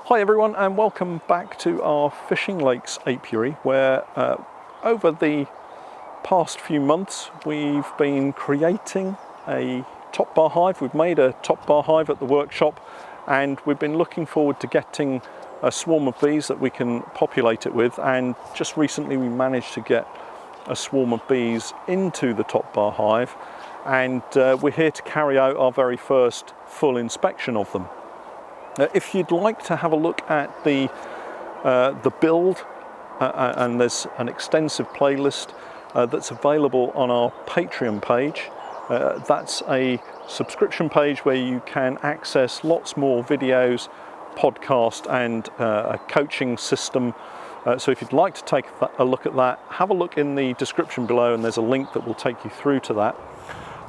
Hi everyone, and welcome back to our Fishing Lakes apiary, where over the past few months we've been creating a top bar hive. We've made a top bar hive at the workshop, and we've been looking forward to getting a swarm of bees that we can populate it with, and just recently we managed to get a swarm of bees into the top bar hive, and we're here to carry out our very first full inspection of them. If you'd like to have a look at the build, and there's an extensive playlist that's available on our Patreon page. That's a subscription page where you can access lots more videos, podcast, and a coaching system. So if you'd like to take a look at that, have a look in the description below, and there's a link that will take you through to that.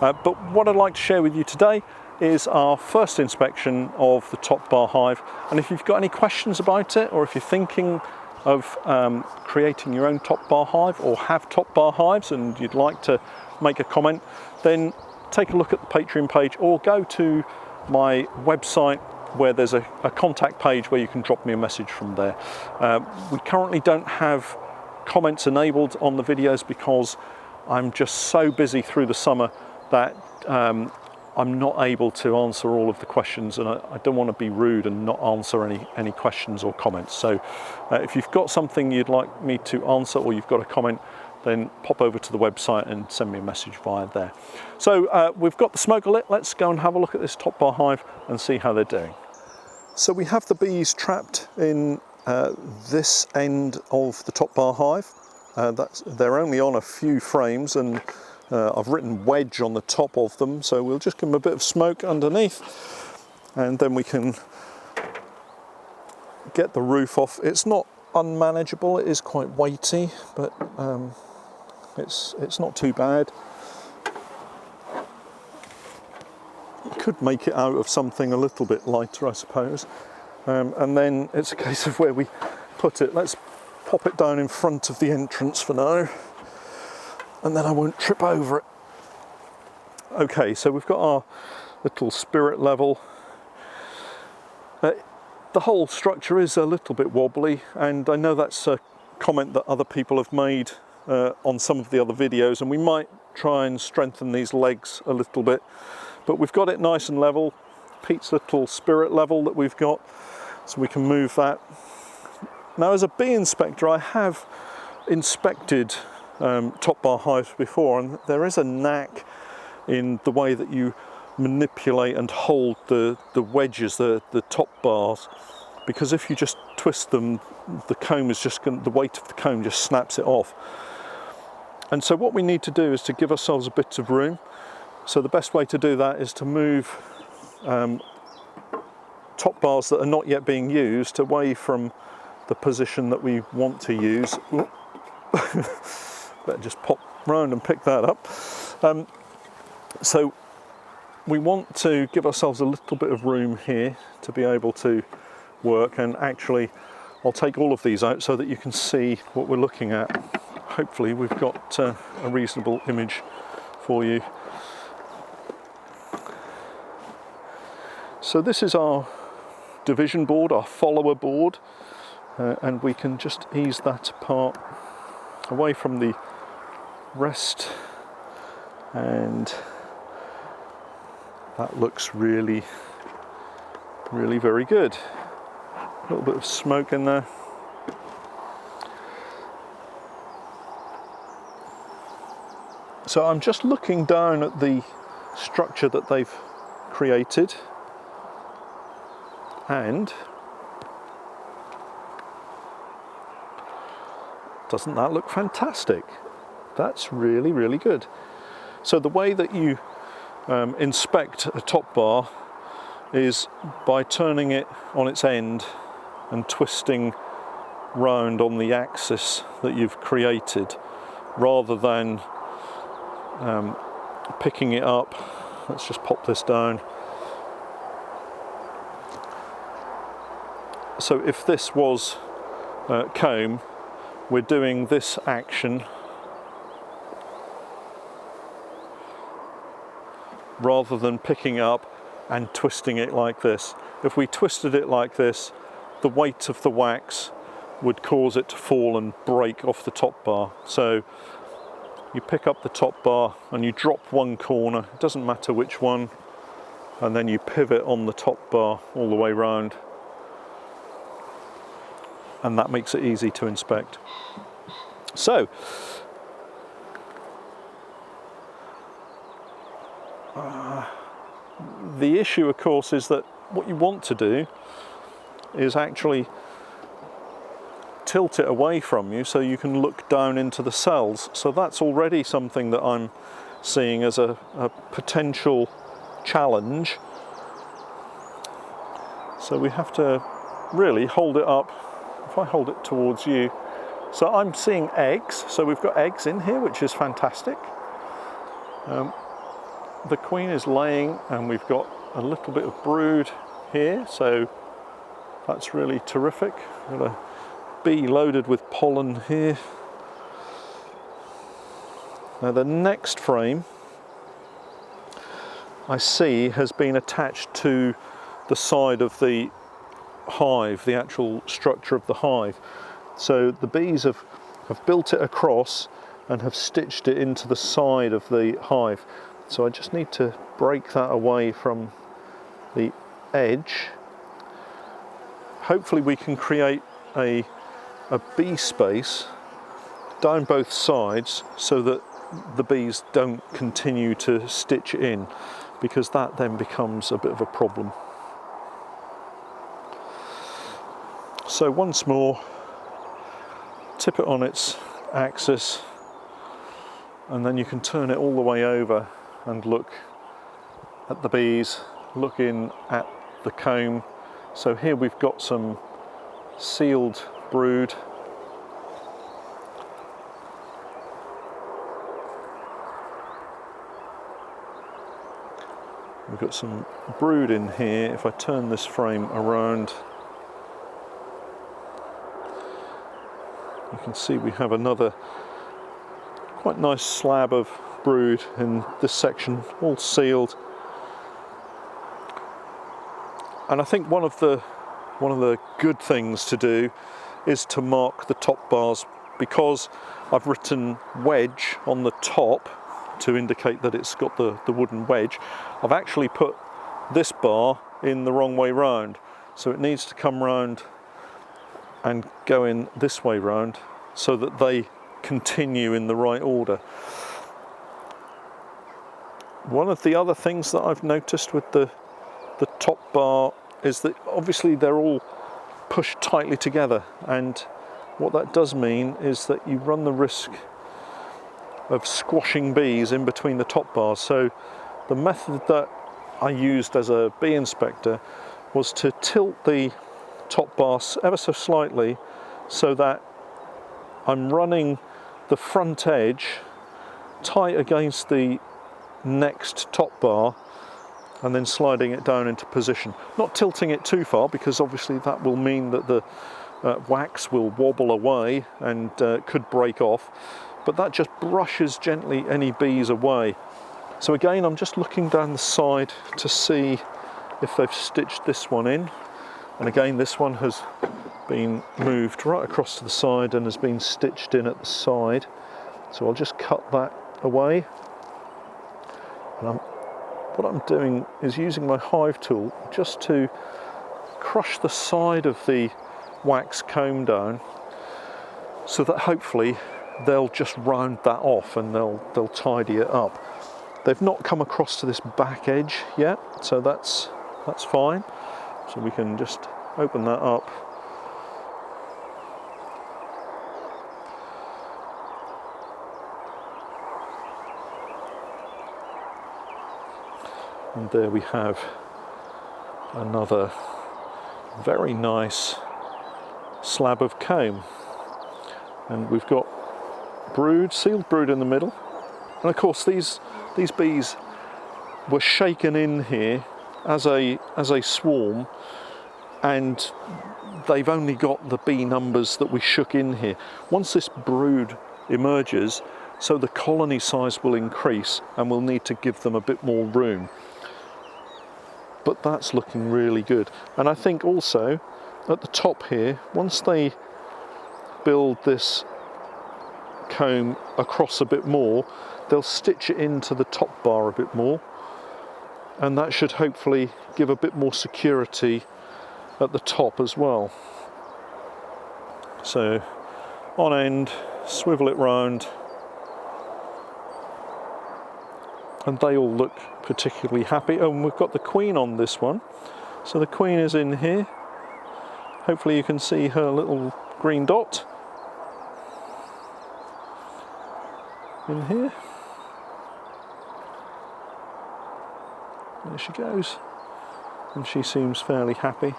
But what I'd like to share with you today is our first inspection of the top bar hive. And if you've got any questions about it, or if you're thinking of creating your own top bar hive, or have top bar hives and you'd like to make a comment, then take a look at the Patreon page, or go to my website where there's a contact page where you can drop me a message from there. We currently don't have comments enabled on the videos because I'm just so busy through the summer that I'm not able to answer all of the questions, and I don't want to be rude and not answer any questions or comments. So if you've got something you'd like me to answer, or you've got a comment, then pop over to the website and send me a message via there. So we've got the smoker lit. Let's go and have a look at this top bar hive and see how they're doing. So we have the bees trapped in this end of the top bar hive. They're only on a few frames, and I've written wedge on the top of them, so we'll just give them a bit of smoke underneath, and then we can get the roof off. It's not unmanageable, it is quite weighty, but it's not too bad. You could make it out of something a little bit lighter, I suppose, and then it's a case of where we put it. Let's pop it down in front of the entrance for now, and then I won't trip over it. Okay, so we've got our little spirit level. The whole structure is a little bit wobbly, and I know that's a comment that other people have made on some of the other videos, and we might try and strengthen these legs a little bit, but we've got it nice and level. Pete's little spirit level that we've got, so we can move that. Now, as a bee inspector, I have inspected top bar hives before, and there is a knack in the way that you manipulate and hold the wedges, the top bars, because if you just twist them, the comb is just the weight of the comb just snaps it off. And so what we need to do is to give ourselves a bit of room. So the best way to do that is to move top bars that are not yet being used away from the position that we want to use. Better just pop round and pick that up. So we want to give ourselves a little bit of room here to be able to work, and actually I'll take all of these out so that you can see what we're looking at. Hopefully we've got a reasonable image for you. So this is our division board, our follower board, and we can just ease that apart away from the rest, and that looks really very good. A little bit of smoke in there. So I'm just looking down at the structure that they've created, and doesn't that look fantastic? That's really good. So the way that you inspect a top bar is by turning it on its end and twisting round on the axis that you've created, rather than picking it up. Let's just pop this down. So if this was comb, we're doing this action rather than picking up and twisting it like this. If we twisted it like this, the weight of the wax would cause it to fall and break off the top bar. So you pick up the top bar and you drop one corner, it doesn't matter which one, and then you pivot on the top bar all the way round, and that makes it easy to inspect. So the issue, of course, is that what you want to do is actually tilt it away from you so you can look down into the cells. So that's already something that I'm seeing as a potential challenge. So we have to really hold it up. If I hold it towards you, so I'm seeing eggs. So we've got eggs in here, which is fantastic. The queen is laying, and we've got a little bit of brood here, so that's really terrific. Got a bee loaded with pollen here. Now the next frame I see has been attached to the side of the hive, the actual structure of the hive. So the bees have built it across and have stitched it into the side of the hive. So I just need to break that away from the edge. Hopefully we can create a bee space down both sides so that the bees don't continue to stitch in, because that then becomes a bit of a problem. So once more, tip it on its axis, and then you can turn it all the way over and look at the bees, look in at the comb. So here we've got some sealed brood. We've got some brood in here. If I turn this frame around, you can see we have another quite nice slab of brood in this section, all sealed. And I think one of the good things to do is to mark the top bars, because I've written wedge on the top to indicate that it's got the wooden wedge. I've actually put this bar in the wrong way round, so it needs to come round and go in this way round so that they continue in the right order. One of the other things that I've noticed with the top bar is that obviously they're all pushed tightly together, and what that does mean is that you run the risk of squashing bees in between the top bars. So the method that I used as a bee inspector was to tilt the top bar ever so slightly so that I'm running the front edge tight against the next top bar and then sliding it down into position. Not tilting it too far, because obviously that will mean that the wax will wobble away and could break off, but that just brushes gently any bees away. So again, I'm just looking down the side to see if they've stitched this one in, and again this one has been moved right across to the side and has been stitched in at the side. So I'll just cut that away, and what I'm doing is using my hive tool just to crush the side of the wax comb down, so that hopefully they'll just round that off and they'll tidy it up. They've not come across to this back edge yet, so that's fine. So we can just open that up. And there we have another very nice slab of comb. And we've got brood, sealed brood in the middle. And of course these bees were shaken in here as a swarm, and they've only got the bee numbers that we shook in here. Once this brood emerges, so the colony size will increase and we'll need to give them a bit more room. But that's looking really good. And I think also at the top here, once they build this comb across a bit more, they'll stitch it into the top bar a bit more, and that should hopefully give a bit more security at the top as well. So on end, swivel it round, and they all look particularly happy. Oh, and we've got the queen on this one, so the queen is in here. Hopefully you can see her little green dot in here. There she goes, and she seems fairly happy.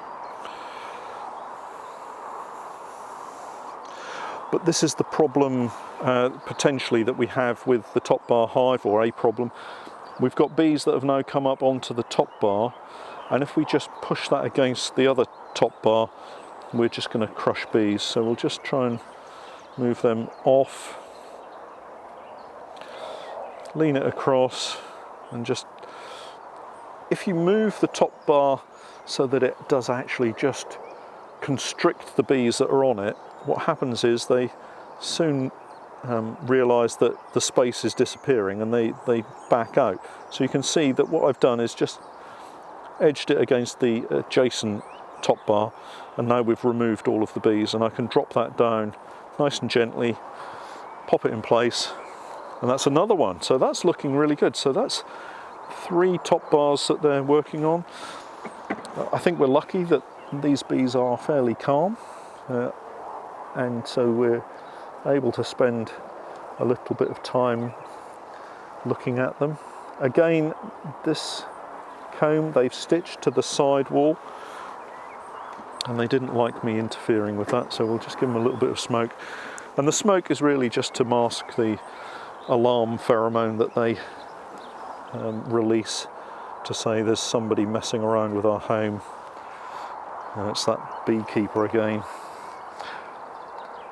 But this is the problem potentially that we have with the top bar hive, or a problem. We've got bees that have now come up onto the top bar, and if we just push that against the other top bar, we're just going to crush bees. So we'll just try and move them off, lean it across, and just, if you move the top bar so that it does actually just constrict the bees that are on it, what happens is they soon realise that the space is disappearing, and they back out. So you can see that what I've done is just edged it against the adjacent top bar, and now we've removed all of the bees, and I can drop that down nice and gently, pop it in place, and that's another one. So that's looking really good. So that's 3 top bars that they're working on. I think we're lucky that these bees are fairly calm, and so we're able to spend a little bit of time looking at them. Again, this comb they've stitched to the side wall, and they didn't like me interfering with that, so we'll just give them a little bit of smoke. And the smoke is really just to mask the alarm pheromone that they release to say there's somebody messing around with our home. It's that beekeeper again.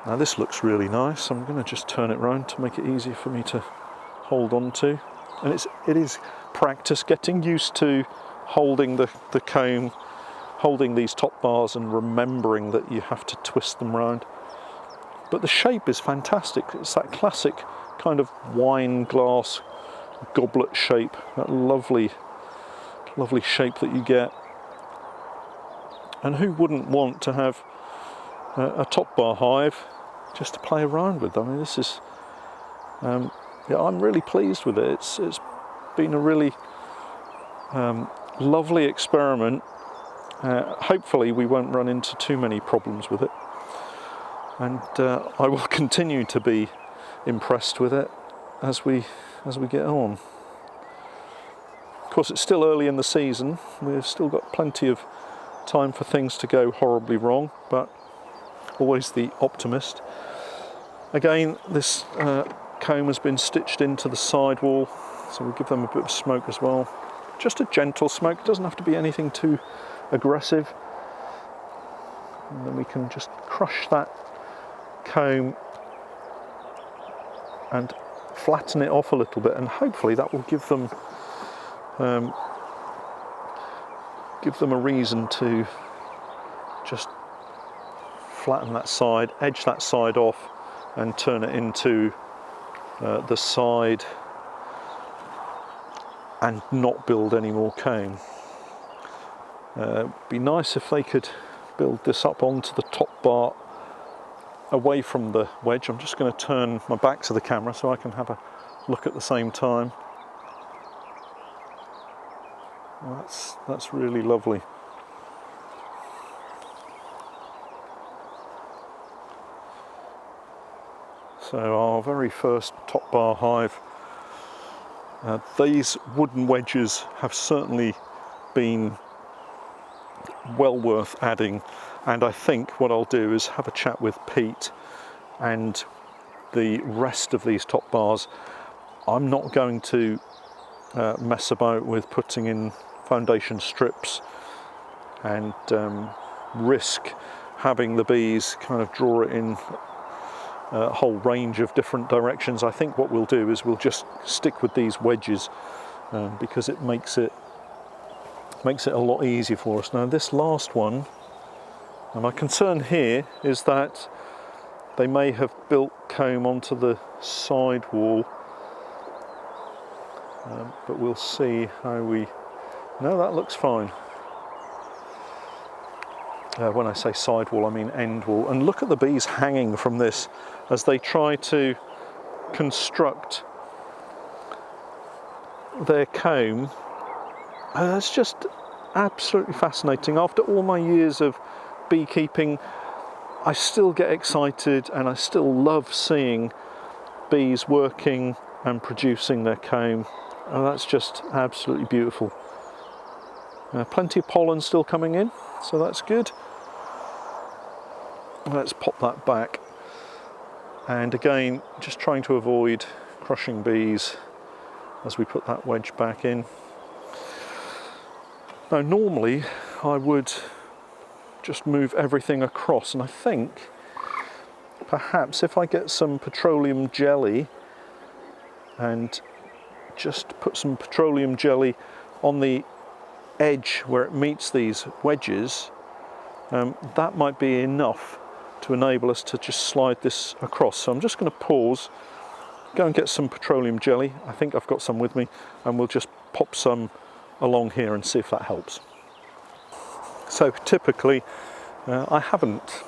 Now this looks really nice. I'm going to just turn it round to make it easier for me to hold on to. And it is practice, getting used to holding the comb, holding these top bars, and remembering that you have to twist them round. But the shape is fantastic. It's that classic kind of wine glass goblet shape, that lovely shape that you get. And who wouldn't want to have a top bar hive just to play around with? I mean, this is, yeah, I'm really pleased with it. It's been a really lovely experiment. Hopefully we won't run into too many problems with it, and I will continue to be impressed with it as we get on. Of course, it's still early in the season. We've still got plenty of time for things to go horribly wrong, but always the optimist. Again, this comb has been stitched into the side wall, so we'll give them a bit of smoke as well. Just a gentle smoke, it doesn't have to be anything too aggressive. And then we can just crush that comb and flatten it off a little bit, and hopefully that will give them a reason to just flatten that side, edge that side off, and turn it into the side, and not build any more comb. It'd be nice if they could build this up onto the top bar away from the wedge. I'm just going to turn my back to the camera so I can have a look at the same time. Well, that's really lovely. So our very first top bar hive. These wooden wedges have certainly been well worth adding, and I think what I'll do is have a chat with Pete and the rest of these top bars. I'm not going to mess about with putting in foundation strips and risk having the bees kind of draw it in a whole range of different directions. I think what we'll do is we'll just stick with these wedges because it makes it a lot easier for us. Now this last one And my concern here is that they may have built comb onto the side wall, but we'll see how we... No, that looks fine. When I say side wall, I mean end wall. And look at the bees hanging from this as they try to construct their comb. It's just absolutely fascinating. After all my years of beekeeping, I still get excited and I still love seeing bees working and producing their comb. And that's just absolutely beautiful. Plenty of pollen still coming in, so that's good. Let's pop that back. And again, just trying to avoid crushing bees as we put that wedge back in. Now normally I would just move everything across, and I think perhaps if I get some petroleum jelly and just put some petroleum jelly on the edge where it meets these wedges, that might be enough to enable us to just slide this across. So I'm just going to pause, go and get some petroleum jelly. I think I've got some with me, and we'll just pop some along here and see if that helps. So typically I haven't,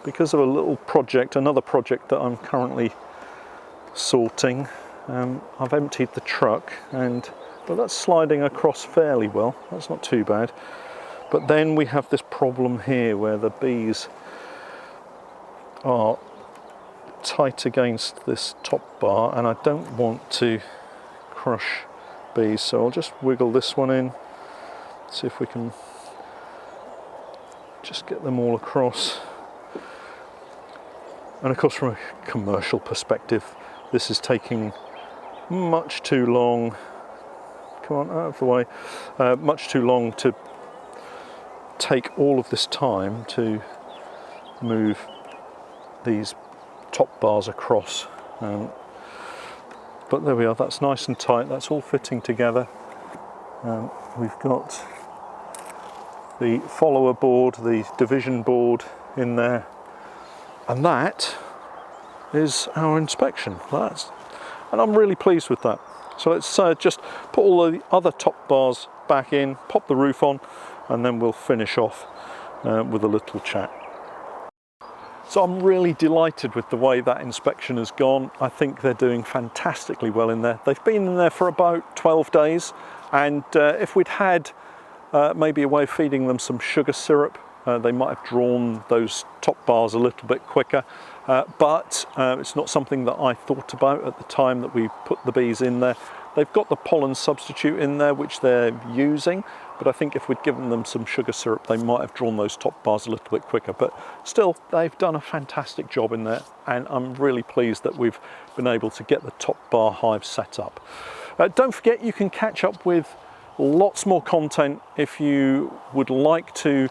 because of a little project, another project that I'm currently sorting. I've emptied the truck, and well, that's sliding across fairly well. That's not too bad. But then we have this problem here where the bees are tight against this top bar, and I don't want to crush bees, so I'll just wiggle this one in, see if we can just get them all across. And of course, from a commercial perspective, this is taking much too long. Come on, out of the way. Much too long to take all of this time to move these top bars across. But there we are, that's nice and tight, that's all fitting together. We've got the follower board, the division board in there, and that is our inspection. And I'm really pleased with that. So let's just put all the other top bars back in, pop the roof on, and then we'll finish off with a little chat. So I'm really delighted with the way that inspection has gone. I think they're doing fantastically well in there. They've been in there for about 12 days, and if we'd had maybe a way of feeding them some sugar syrup, they might have drawn those top bars a little bit quicker. But it's not something that I thought about at the time that we put the bees in there. They've got the pollen substitute in there which they're using, but I think if we'd given them some sugar syrup, they might have drawn those top bars a little bit quicker. But still, they've done a fantastic job in there, and I'm really pleased that we've been able to get the top bar hive set up. Don't forget, you can catch up with lots more content if you would like to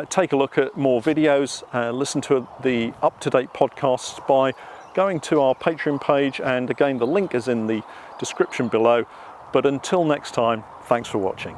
take a look at more videos, listen to the up-to-date podcasts by going to our Patreon page, and again the link is in the description below. But until next time, thanks for watching.